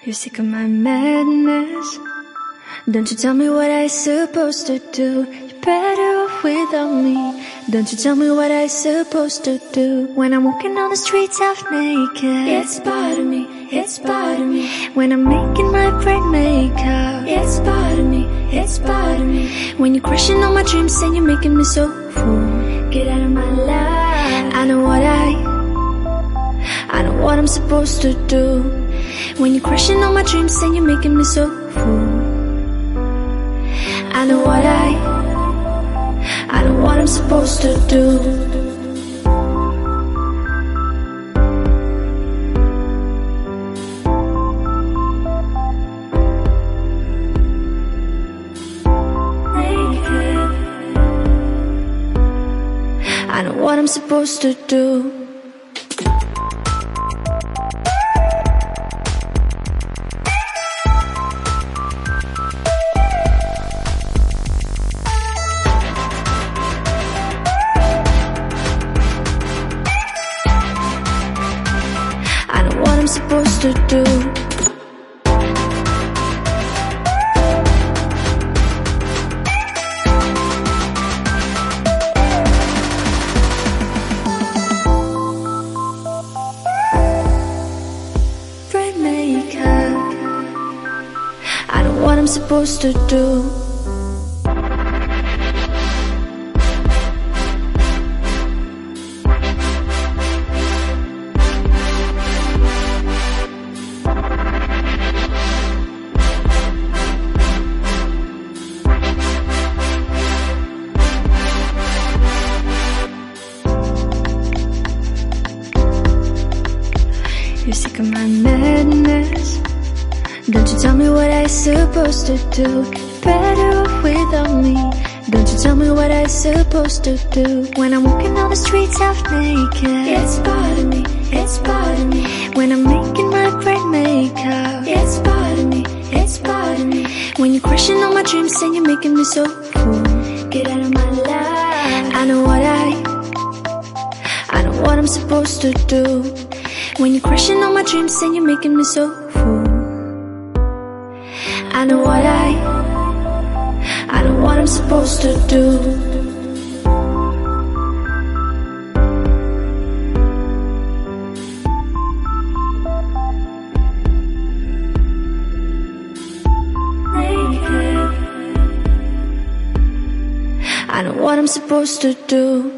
You're sick of my madness. Don't you tell me what I'm supposed to do. You're better off without me. Don't you tell me what I'm supposed to do. When I'm walking on the streets half naked, it's part of me, it's part of me. When I'm making my brain makeup, it's part of me, it's part of me. When you're crushing on my dreams and you're making me so full, get out of my life. I know what I'm supposed to do. When you're crushing on my dreams and you're making me so full, I know what I'm supposed to do. I know what I'm supposed to do. I know what I'm supposed to do. Brain makeup. I know what I'm supposed to do. You're sick of my madness. Don't you tell me what I'm supposed to do. You're better off without me. Don't you tell me what I'm supposed to do. When I'm walking on the streets half naked, it's part of me, it's part of me. When I'm making my brain makeup, it's part of me, it's part of me. When you're crushing on my dreams and you're making me so full, get out of my life. I know what I'm supposed to do. When you're crushing on my dreams and you're making me so full, I know what I'm supposed to do. I know what I'm supposed to do.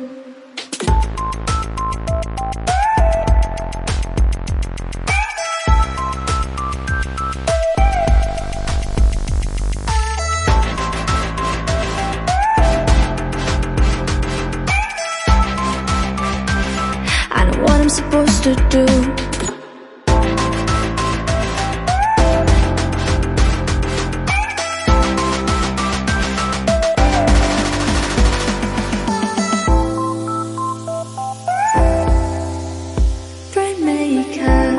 I know what I'm supposed to do. Brain makeup.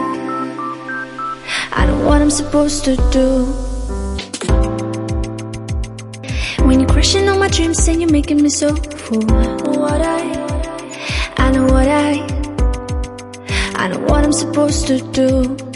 I know what I'm supposed to do. When you're crushing on my dreams and you're making me so full, I know what I'm supposed to do.